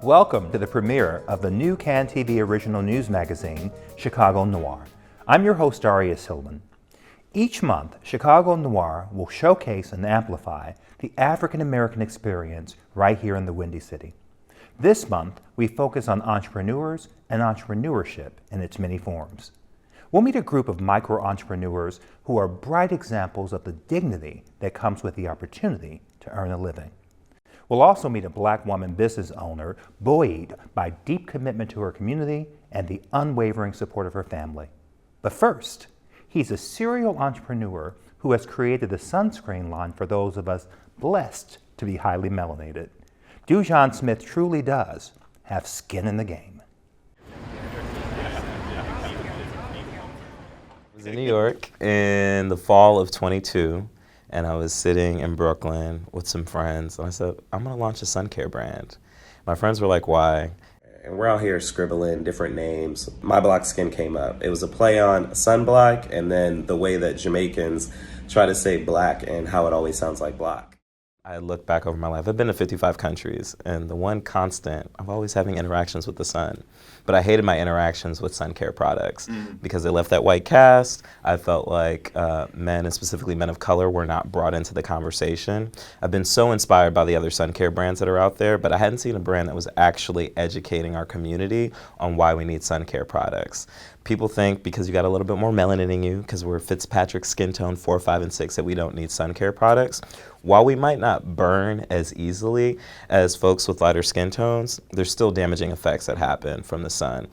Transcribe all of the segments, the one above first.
Welcome to the premiere of the new CAN TV original news magazine, Chicago Noir. I'm your host, Darius Hillman. Each month, Chicago Noir will showcase and amplify the African American experience right here in the Windy City. This month, we focus on entrepreneurs and entrepreneurship in its many forms. We'll meet a group of micro-entrepreneurs who are bright examples of the dignity that comes with the opportunity to earn a living. We'll also meet a Black woman business owner buoyed by deep commitment to her community and the unwavering support of her family. But first, he's a serial entrepreneur who has created the sunscreen line for those of us blessed to be highly melanated. Dujon Smith truly does have skin in the game. I was in New York in the fall of 22. And I was sitting in Brooklyn with some friends, and I said, I'm gonna launch a sun care brand. My friends were like, why? And we're out here scribbling different names. My Black Skin came up. It was a play on sunblock, and then the way that Jamaicans try to say black and how it always sounds like block. I look back over my life. I've been to 55 countries, and the one constant, I'm always having interactions with the sun. But I hated my interactions with sun care products because they left that white cast. I felt like men, and specifically men of color, were not brought into the conversation. I've been so inspired by the other sun care brands that are out there, but I hadn't seen a brand that was actually educating our community on why we need sun care products. People think because you got a little bit more melanin in you, because we're Fitzpatrick skin tone 4, 5, and 6, that we don't need sun care products. While we might not burn as easily as folks with lighter skin tones, there's still damaging effects that happen from the sun.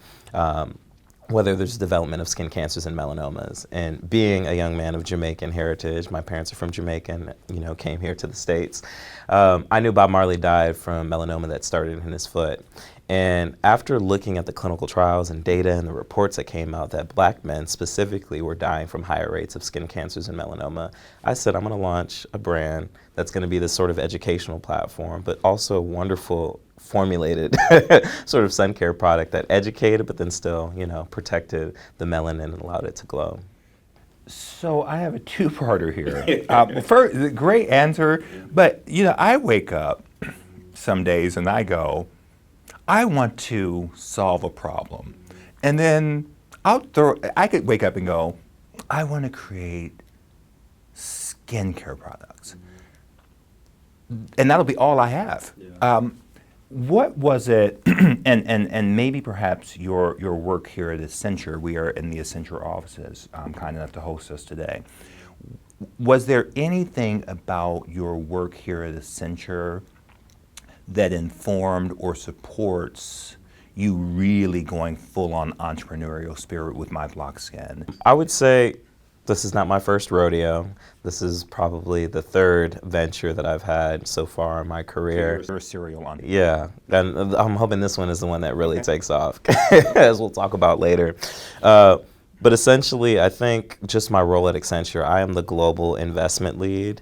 Whether there's development of skin cancers and melanomas. And being a young man of Jamaican heritage, my parents are from Jamaica and came here to the States. I knew Bob Marley died from melanoma that started in his foot. And after looking at the clinical trials and data and the reports that came out that Black men specifically were dying from higher rates of skin cancers and melanoma, I said, I'm gonna launch a brand that's gonna be this sort of educational platform, but also a wonderful formulated sort of sun care product that educated, but then still, protected the melanin and allowed it to glow. So I have a two-parter here. First, great answer, but I wake up some days and I go, I want to solve a problem. And then I could wake up and go, I want to create skincare products. And that'll be all I have. Yeah. What was it, and maybe perhaps your work here at Accenture, we are in the Accenture offices, kind enough to host us today. Was there anything about your work here at Accenture that informed or supports you really going full on entrepreneurial spirit with My Black Skin? I would say this is not my first rodeo. This is probably the third venture that I've had so far in my career. You're a serial entrepreneur. Yeah, and I'm hoping this one is the one that really takes off, as we'll talk about later. But essentially, I think just my role at Accenture, I am the global investment lead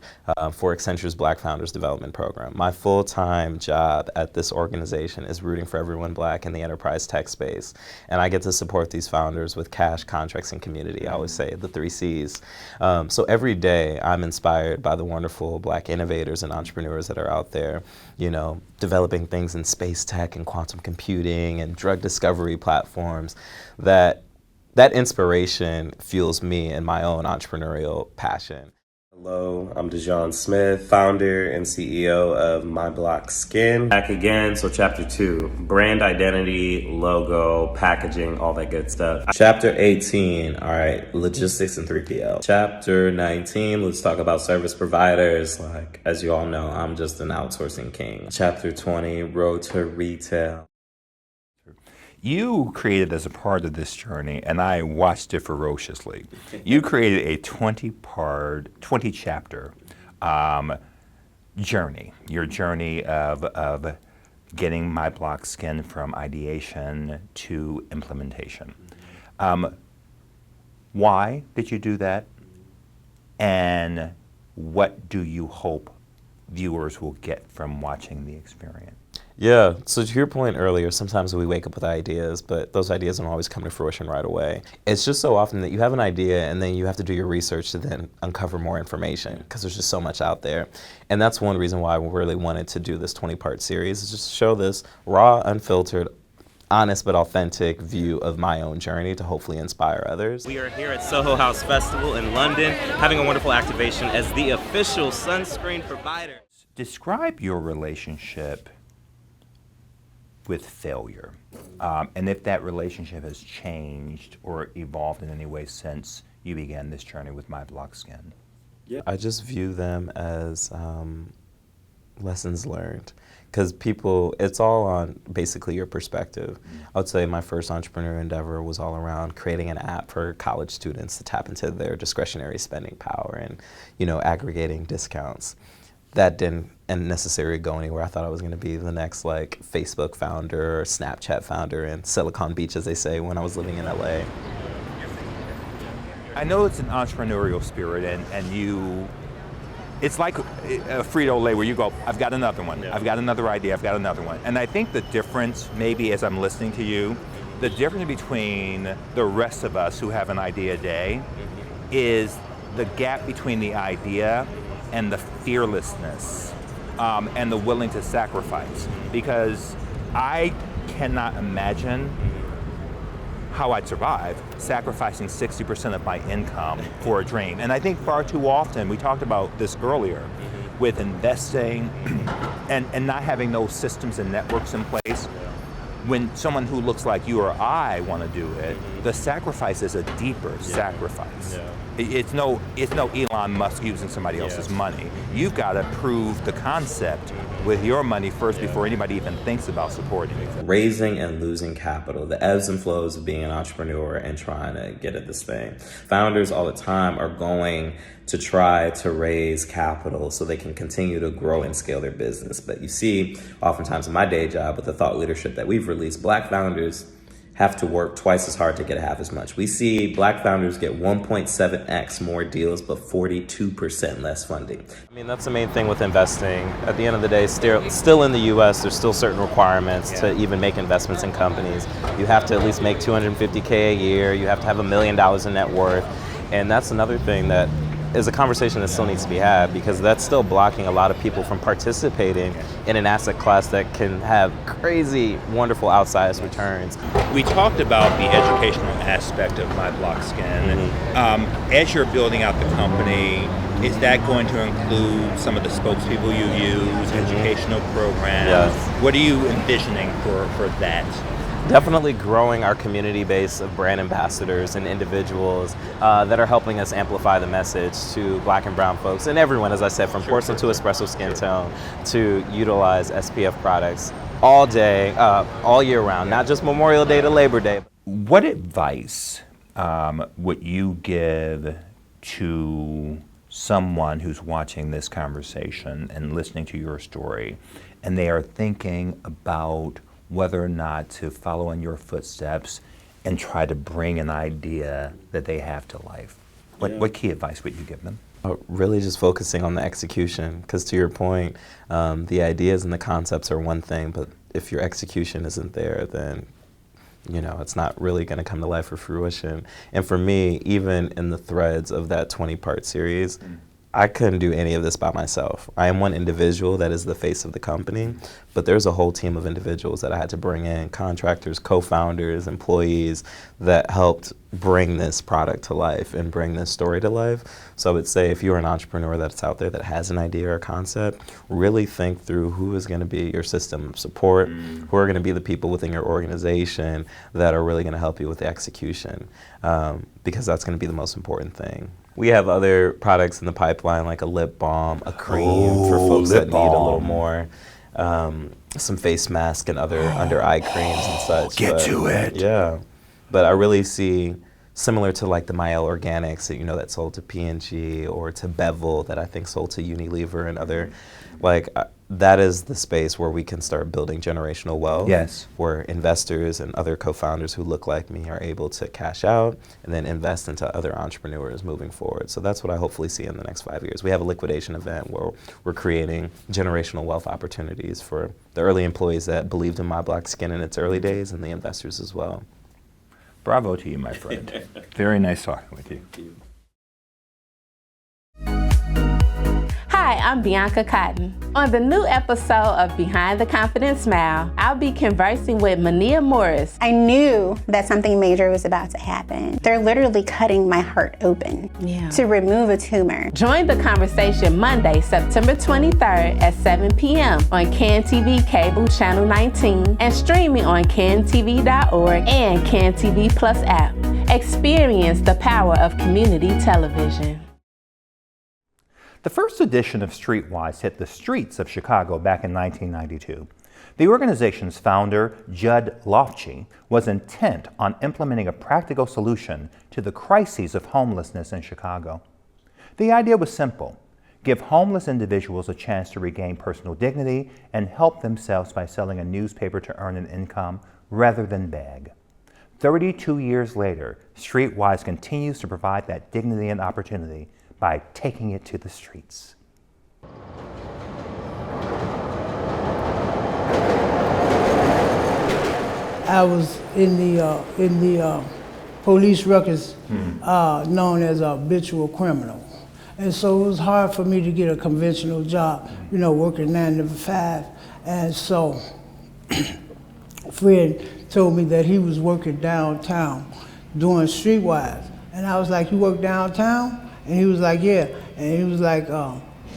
for Accenture's Black Founders Development Program. My full-time job at this organization is rooting for everyone Black in the enterprise tech space. And I get to support these founders with cash, contracts, and community. I always say the 3 C's. So every day, I'm inspired by the wonderful Black innovators and entrepreneurs that are out there, developing things in space tech and quantum computing and drug discovery platforms that inspiration fuels me in my own entrepreneurial passion. Hello, I'm Dujon Smith, founder and CEO of My Black Skin. Back again, so chapter 2, brand identity, logo, packaging, all that good stuff. Chapter 18, all right, logistics and 3PL. Chapter 19, let's talk about service providers. Like, as you all know, I'm just an outsourcing king. Chapter 20, road to retail. You created as a part of this journey, and I watched it ferociously. You created a 20-chapter journey. Your journey of getting My Black Skin from ideation to implementation. Why did you do that? And what do you hope viewers will get from watching the experience? Yeah, so to your point earlier, sometimes we wake up with ideas, but those ideas don't always come to fruition right away. It's just so often that you have an idea and then you have to do your research to then uncover more information because there's just so much out there. And that's one reason why we really wanted to do this 20-part series, is just to show this raw, unfiltered, honest but authentic view of my own journey to hopefully inspire others. We are here at Soho House Festival in London, having a wonderful activation as the official sunscreen provider. Describe your relationship with failure, and if that relationship has changed or evolved in any way since you began this journey with My Block Skin. Yeah, I just view them as lessons learned, because people, it's all on basically your perspective. I would say my first entrepreneur endeavor was all around creating an app for college students to tap into their discretionary spending power and, you know, aggregating discounts. That didn't necessarily go anywhere. I thought I was going to be the next like Facebook founder or Snapchat founder in Silicon Beach, as they say, when I was living in LA. I know it's an entrepreneurial spirit, and you, it's like a Frito-Lay where you go, I've got another one, I've got another idea, I've got another one. And I think the difference, maybe as I'm listening to you, the difference between the rest of us who have an idea a day is the gap between the idea and the fearlessness and the willing to sacrifice. Because I cannot imagine how I'd survive sacrificing 60% of my income for a dream. And I think far too often, we talked about this earlier, with investing and not having those systems and networks in place. When someone who looks like you or I want to do it, the sacrifice is a deeper sacrifice. It's no Elon Musk using somebody else's money. You've got to prove the concept with your money first before anybody even thinks about supporting it. Raising and losing capital, the ebbs and flows of being an entrepreneur and trying to get at this thing. Founders all the time are going to try to raise capital so they can continue to grow and scale their business. But you see, oftentimes in my day job with the thought leadership that we've released, Black founders have to work twice as hard to get half as much. We see Black founders get 1.7x more deals, but 42% less funding. I mean, that's the main thing with investing. At the end of the day, still in the US, there's still certain requirements to even make investments in companies. You have to at least make $250K a year. You have to have $1 million in net worth. And that's another thing that is a conversation that still needs to be had, because that's still blocking a lot of people from participating in an asset class that can have crazy, wonderful outsized returns. We talked about the educational aspect of My Block Skin. As you're building out the company, is that going to include some of the spokespeople you use, educational programs? Yes. What are you envisioning for that? Definitely growing our community base of brand ambassadors and individuals that are helping us amplify the message to Black and brown folks and everyone, as I said, from porcelain to espresso skin tone, to utilize SPF products all day, all year round, not just Memorial Day to Labor Day. What advice would you give to someone who's watching this conversation and listening to your story, and they are thinking about whether or not to follow in your footsteps and try to bring an idea that they have to life? What key advice would you give them? Really just focusing on the execution, because to your point, the ideas and the concepts are one thing, but if your execution isn't there, then you know, it's not really going to come to life or fruition. And for me, even in the threads of that 20-part series, I couldn't do any of this by myself. I am one individual that is the face of the company, but there's a whole team of individuals that I had to bring in, contractors, co-founders, employees, that helped bring this product to life and bring this story to life. So I would say if you're an entrepreneur that's out there that has an idea or a concept, really think through who is going to be your system of support, who are going to be the people within your organization that are really going to help you with the execution, because that's going to be the most important thing. We have other products in the pipeline, like a lip balm, a cream for folks that need a little more, some face mask and other under eye creams and such. Get to it. Yeah, but I really see, similar to like the Mael Organics that, you know, that sold to P&G, or to Bevel that I think sold to Unilever and other, like that is the space where we can start building generational wealth. Yes. Where investors and other co-founders who look like me are able to cash out and then invest into other entrepreneurs moving forward. So that's what I hopefully see in the next 5 years. We have a liquidation event where we're creating generational wealth opportunities for the early employees that believed in My Black Skin in its early days and the investors as well. Bravo to you, my friend. Very nice talking with you. Hi, I'm Bianca Cotton. On the new episode of Behind the Confident Smile, I'll be conversing with Mania Morris. I knew that something major was about to happen. They're literally cutting my heart open to remove a tumor. Join the conversation Monday, September 23rd at 7 p.m. on CAN TV Cable Channel 19 and streaming on cantv.org and CAN TV Plus app. Experience the power of community television. The first edition of Streetwise hit the streets of Chicago back in 1992. The organization's founder, Judd Lofchi, was intent on implementing a practical solution to the crises of homelessness in Chicago. The idea was simple: give homeless individuals a chance to regain personal dignity and help themselves by selling a newspaper to earn an income rather than beg. 32 years later, Streetwise continues to provide that dignity and opportunity by taking it to the streets. I was in the police records known as a habitual criminal. And so it was hard for me to get a conventional job, working 9 to 5. And so Fred told me that he was working downtown doing Streetwise. And I was like, "You work downtown?" And he was like, "Yeah." And he was like,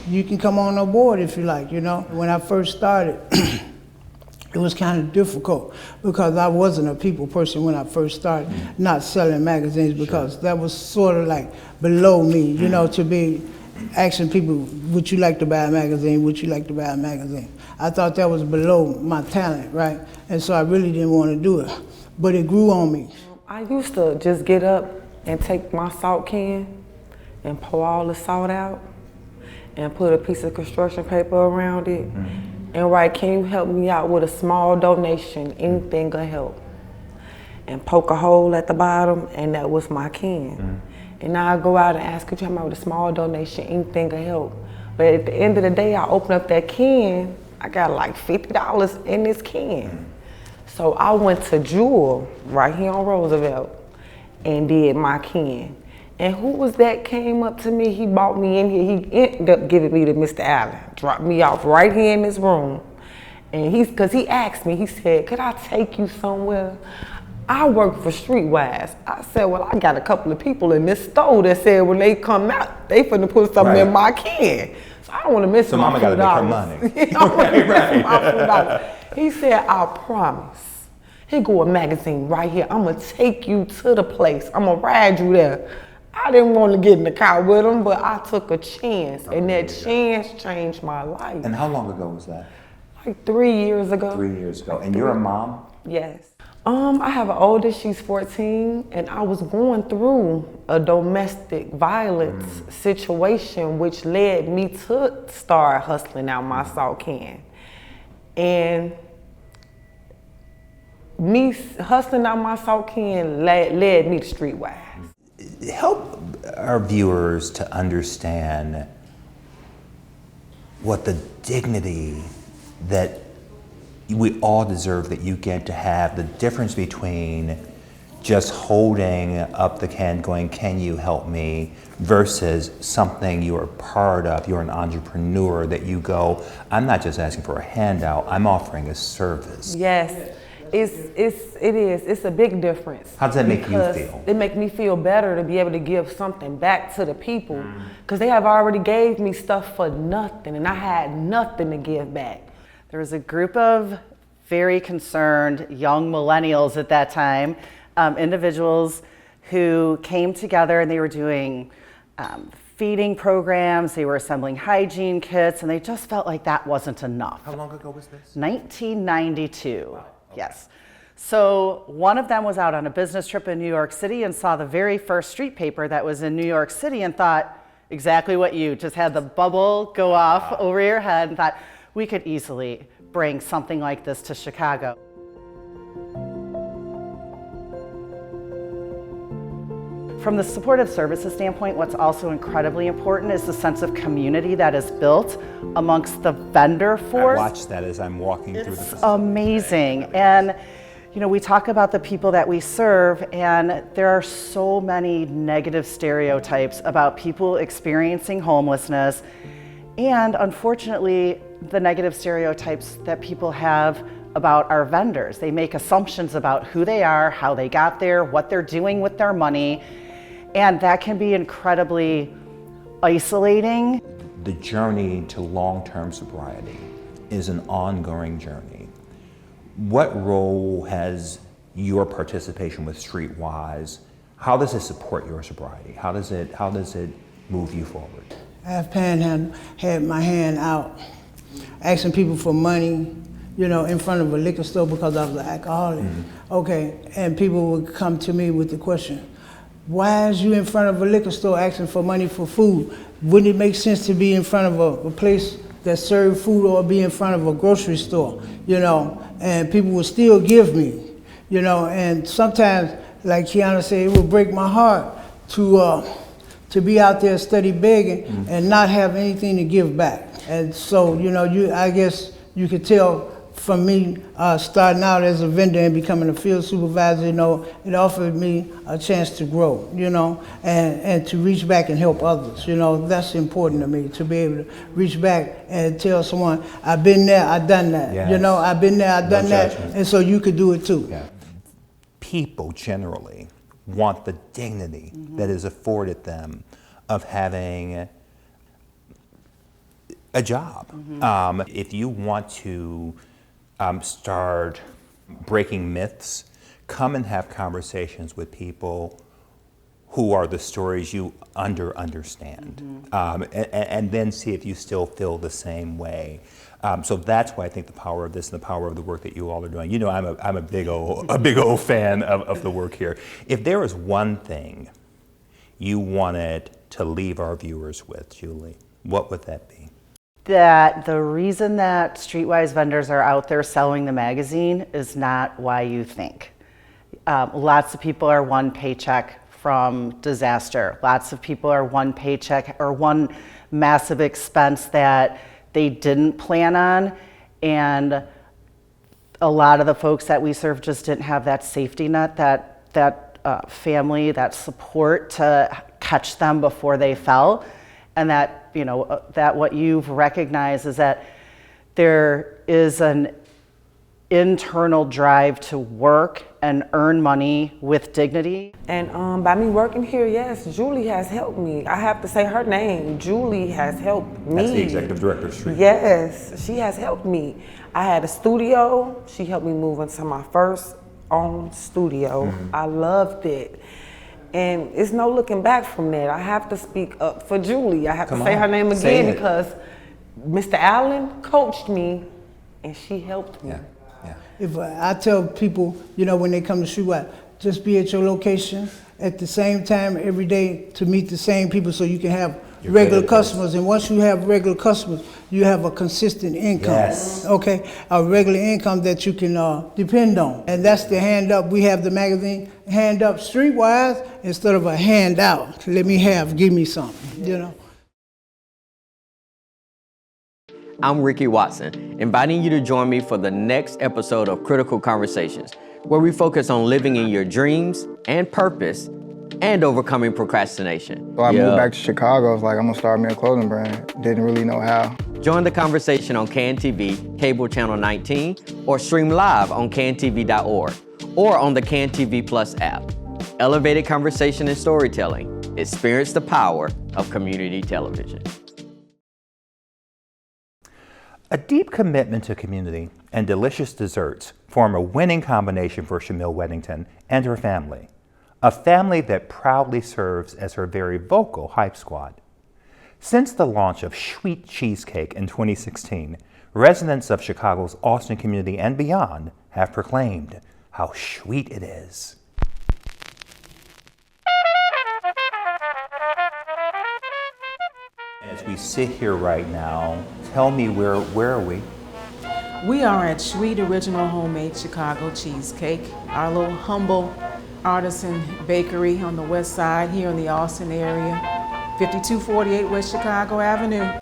"You can come on board if you like, When I first started, it was kind of difficult because I wasn't a people person when I first started, not selling magazines because that was sort of like below me, to be asking people, would you like to buy a magazine? Would you like to buy a magazine? I thought that was below my talent, right? And so I really didn't want to do it, but it grew on me. I used to just get up and take my salt can and pour all the salt out and put a piece of construction paper around it and write, "Can you help me out with a small donation? Anything will help." And poke a hole at the bottom, and that was my can. And now I go out and ask, "Could you help me with a small donation? Anything will help." But at the end of the day, I open up that can, I got like $50 in this can. So I went to Jewel right here on Roosevelt and did my can. And who was that came up to me? He brought me in here. He ended up giving me to Mr. Allen, dropped me off right here in this room. And cause he asked me, he said, "Could I take you somewhere?" I work for Streetwise. I said, "Well, I got a couple of people in this store that said when they come out, they finna put something in my can. So I don't wanna miss my Mama gotta make her money. He said, "I promise. Here go a magazine right here. I'm gonna take you to the place. I'm gonna ride you there." I didn't want to get in the car with him, but I took a chance, and that chance changed my life. And how long ago was that? Like 3 years ago. 3 years ago. And you're a mom? Yes. I have an oldest, she's 14, and I was going through a domestic violence situation, which led me to start hustling out my salt can. And me hustling out my salt can led me to Streetwise. Help our viewers to understand what the dignity that we all deserve that you get to have, the difference between just holding up the can going, "Can you help me?" versus something you are part of, you're an entrepreneur, that you go, "I'm not just asking for a handout, I'm offering a service." Yes. It's a big difference. How does that make you feel? It makes me feel better to be able to give something back to the people, because they have already gave me stuff for nothing, and I had nothing to give back. There was a group of very concerned young millennials at that time, individuals who came together and they were doing feeding programs, they were assembling hygiene kits, and they just felt like that wasn't enough. How long ago was this? 1992. Wow. Okay. Yes. So one of them was out on a business trip in New York City and saw the very first street paper that was in New York City and thought exactly what you just had the bubble go off over your head and thought, we could easily bring something like this to Chicago. From the supportive services standpoint, what's also incredibly important is the sense of community that is built amongst the vendor force. I watch that as I'm walking through the facility. Amazing. And you know, we talk about the people that we serve, and there are so many negative stereotypes about people experiencing homelessness, and unfortunately, the negative stereotypes that people have about our vendors. They make assumptions about who they are, how they got there, what they're doing with their money, and that can be incredibly isolating. The journey to long-term sobriety is an ongoing journey. What role has your participation with Streetwise, how does it support your sobriety? How does it move you forward? I have had my hand out, asking people for money, you know, in front of a liquor store because I was an alcoholic. Okay, and people would come to me with the question, why is you in front of a liquor store asking for money for food? Wouldn't it make sense to be in front of a place that serves food or be in front of a grocery store, you know? And people would still give me, you know, and sometimes, like Kiana said, it would break my heart to be out there steady begging and not have anything to give back. And so, you know, I guess you could tell from me starting out as a vendor and becoming a field supervisor, you know, it offered me a chance to grow, you know, and to reach back and help others. You know, that's important to me, to be able to reach back and tell someone, I've been there, I've done that. Yes. You know, I've been there, I've done that, judgment. and so you could do it too. Yeah. People generally want the dignity that is afforded them of having a job. If you want to start breaking myths, come and have conversations with people who are the stories you understand, and then see if you still feel the same way. So that's why I think the power of this and the power of the work that you all are doing. You know, I'm a big old fan of the work here. If there was one thing you wanted to leave our viewers with, Julie, what would that be? That the reason that Streetwise vendors are out there selling the magazine is not why you think. Lots of people are one paycheck from disaster. Lots of people are one paycheck or one massive expense that they didn't plan on, and a lot of the folks that we serve just didn't have that safety net, that family, that support to catch them before they fell. And that, you know, that what you've recognized is that there is an internal drive to work and earn money with dignity. And by me working here, yes, Julie has helped me. I have to say her name. Julie has helped me. That's the executive director of Street. Yes, she has helped me. I had a studio. She helped me move into my first own studio. I loved it. And it's no looking back from that. I have to speak up for Julie. I have to say her name again because Mr. Allen coached me and she helped me. Yeah. Yeah. If I tell people, you know, when they come to Streetwise, just be at your location at the same time every day to meet the same people so you can have regular customers. And once you have regular customers, you have a consistent income. Yes. Okay, a regular income that you can depend on. And that's the hand up. We have the magazine Hand Up Streetwise instead of a handout. Give me something, you know. I'm Ricky Watson, inviting you to join me for the next episode of Critical Conversations, where we focus on living in your dreams and purpose and overcoming procrastination. So I moved back to Chicago. I was like, I'm gonna start me a clothing brand. Didn't really know how. Join the conversation on CAN-TV, cable channel 19, or stream live on cantv.org or on the CAN-TV Plus app. Elevated conversation and storytelling. Experience the power of community television. A deep commitment to community and delicious desserts form a winning combination for Shamil Weddington and her family, a family that proudly serves as her very vocal hype squad. Since the launch of Sweet Cheesecake in 2016, residents of Chicago's Austin community and beyond have proclaimed how sweet it is. As we sit here right now, tell me where are we? We are at Sweet Original Homemade Chicago Cheesecake, our little humble artisan bakery on the west side here in the Austin area, 5248 West Chicago Avenue.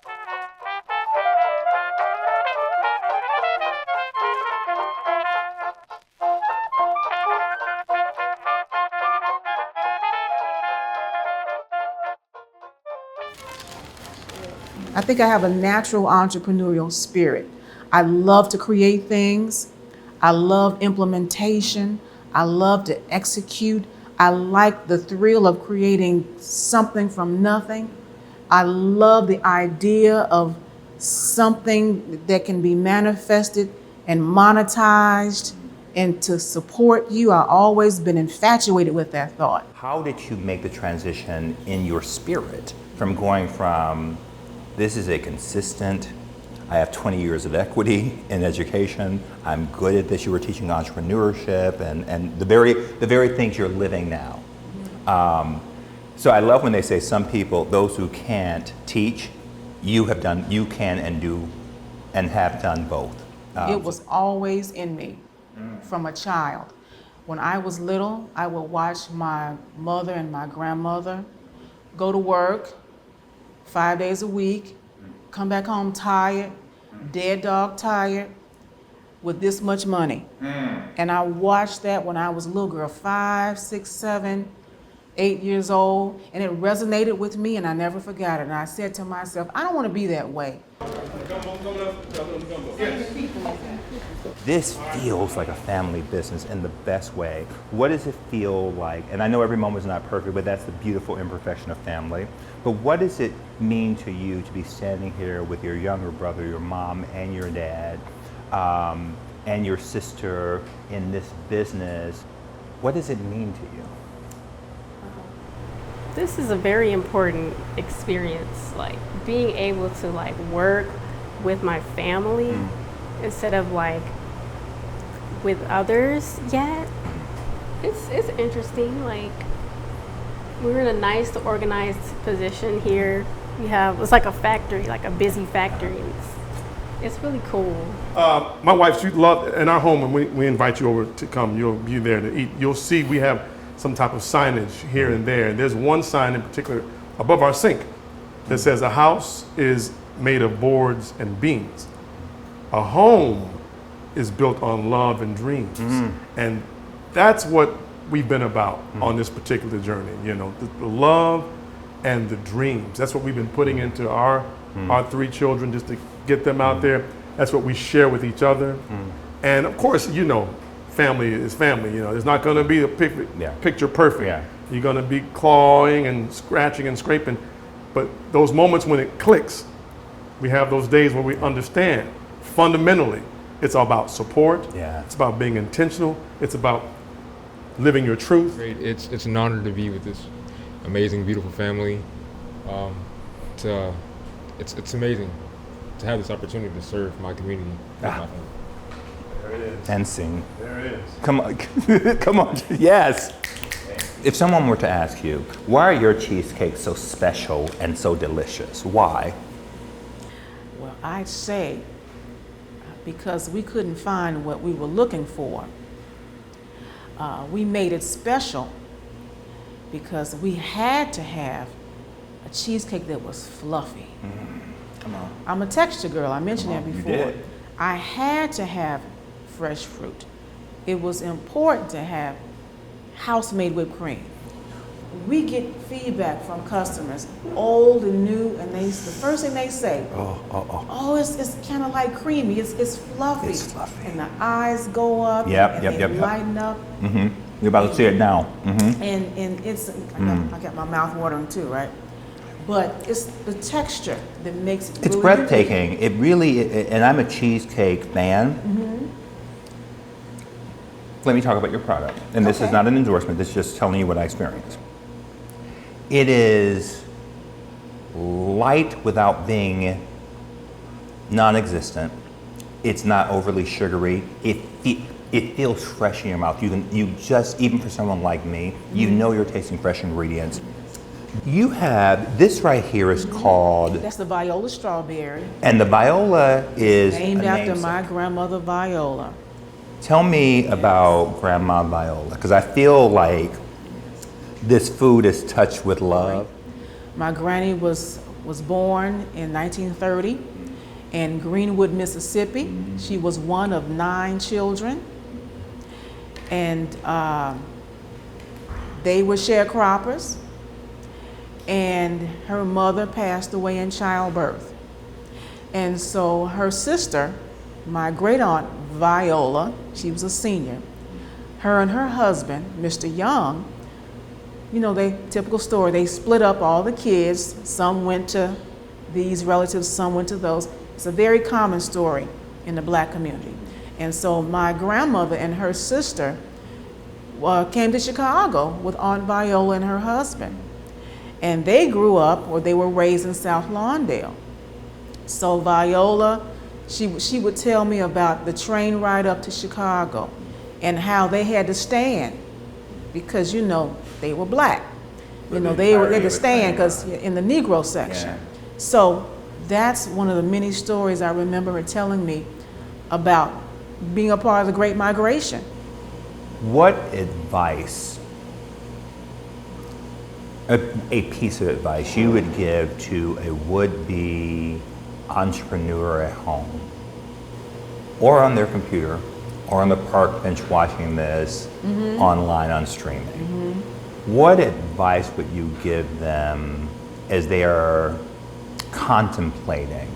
I think I have a natural entrepreneurial spirit. I love to create things. I love implementation. I love to execute. I like the thrill of creating something from nothing. I love the idea of something that can be manifested and monetized and to support you. I've always been infatuated with that thought. How did you make the transition in your spirit from going from this is a consistent, I have 20 years of equity in education, I'm good at this, you were teaching entrepreneurship and the very things you're living now. So I love when they say some people, those who can't teach, you can and do and have done both. It was always in me from a child. When I was little, I would watch my mother and my grandmother go to work 5 days a week, come back home tired, dead dog tired, with this much money. And I watched that when I was a little girl, 5, 6, 7, 8 years old, and it resonated with me and I never forgot it. And I said to myself, I don't want to be that way. This feels like a family business in the best way. What does it feel like? And I know every moment is not perfect, but that's the beautiful imperfection of family. But what does it mean to you to be standing here with your younger brother, your mom, and your dad, and your sister in this business? What does it mean to you? This is a very important experience, like being able to like work with my family instead of like with others yet. It's interesting. Like we're in a nice organized position here. It's like a factory, like a busy factory. It's really cool. My wife, she loved in our home, and we invite you over to come. You'll be there to eat. You'll see we have some type of signage here and there. And there's one sign in particular above our sink that says a house is made of boards and beams. A home is built on love and dreams. And that's what we've been about on this particular journey. You know, the love and the dreams. That's what we've been putting into our 3 children, just to get them out there. That's what we share with each other. And of course, you know, family is family. You know, there's not going to be a picture perfect. You're going to be clawing and scratching and scraping. But those moments when it clicks, we have those days where we understand fundamentally it's all about support. It's about being intentional. It's about living your truth. Great. It's an honor to be with this amazing, beautiful family. It's amazing to have this opportunity to serve my community. My family. There it is. And sing. There it is. Come on, come on, yes. If someone were to ask you, why are your cheesecakes so special and so delicious? Why? Well, I'd say because we couldn't find what we were looking for. We made it special because we had to have a cheesecake that was fluffy. Come on. I'm a texture girl, I mentioned that before. You did. I had to have fresh fruit. It was important to have house-made whipped cream. We get feedback from customers, old and new, and the first thing they say, it's kind of like creamy, it's fluffy. It's fluffy. And the eyes go up, and they lighten up. You're about to see it now. And it's, I got my mouth watering too, right? But it's the texture that makes it It's really breathtaking. unique. It really, and I'm a cheesecake fan. Let me talk about your product. And this is not an endorsement, this is just telling you what I experienced. It is light without being non-existent. It's not overly sugary. It feels fresh in your mouth. You just, even for someone like me, you know you're tasting fresh ingredients. You have, this right here is called, That's the Viola strawberry. and the Viola is Named a after namesake. my grandmother Viola. Tell me about Grandma Viola, because I feel like this food is touched with love. My granny was born in 1930 in Greenwood, Mississippi. She was one of 9 children. And they were sharecroppers. And her mother passed away in childbirth. And so her sister, my great aunt Viola, she was a senior, her and her husband, Mr. Young, you know, typical story, they split up all the kids. Some went to these relatives, some went to those. It's a very common story in the black community. And so my grandmother and her sister came to Chicago with Aunt Viola and her husband. And they grew up, or they were raised in South Lawndale. So Viola, she would tell me about the train ride up to Chicago and how they had to stand because, you know, they were black. You know, they had to stand because in the Negro section. Yeah. So that's one of the many stories I remember her telling me about being a part of the Great Migration. What advice, a piece of advice you would give to a would-be entrepreneur at home or on their computer or on the park bench watching this online on streaming? What advice would you give them as they are contemplating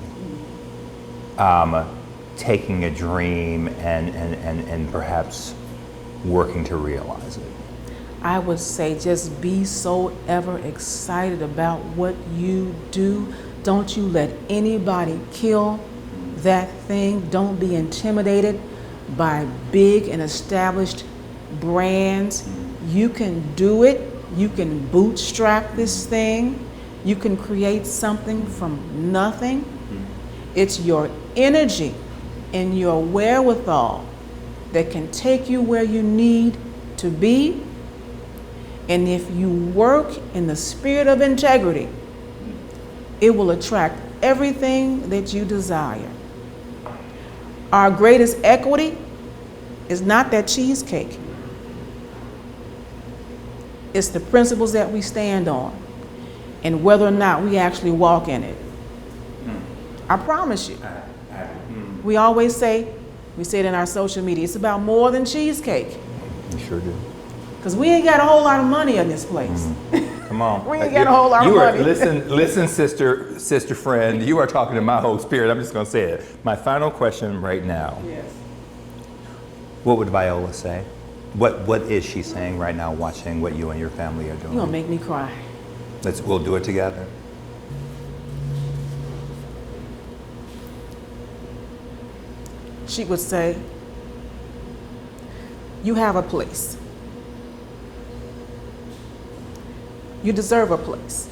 taking a dream and perhaps working to realize it? I would say just be so ever excited about what you do. Don't you let anybody kill that thing. Don't be intimidated by big and established brands. You can do it. You can bootstrap this thing. You can create something from nothing. It's your energy and your wherewithal that can take you where you need to be. And if you work in the spirit of integrity, it will attract everything that you desire. Our greatest equity is not that cheesecake. It's the principles that we stand on and whether or not we actually walk in it. I promise you. We always say, we say it in our social media, it's about more than cheesecake. You sure do. Because we ain't got a whole lot of money in this place. Come on. We ain't got a whole lot of money. Listen, sister friend, you are talking to my whole spirit. I'm just going to say it. My final question right now. Yes. What would Viola say? What is she saying right now watching what you and your family are doing? You're going to make me cry. We'll do it together. She would say, you have a place. You deserve a place.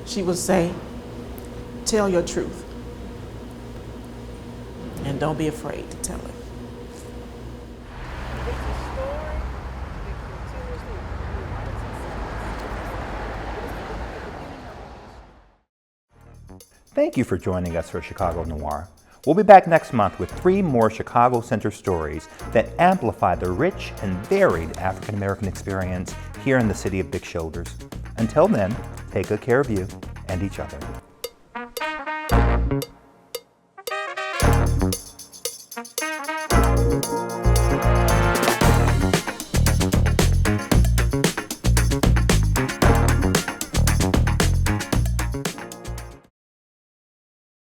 She would say, tell your truth. And don't be afraid to tell it. Thank you for joining us for Chicago Noir. We'll be back next month with 3 more Chicago Center stories that amplify the rich and varied African American experience here in the city of Big Shoulders. Until then, take good care of you and each other.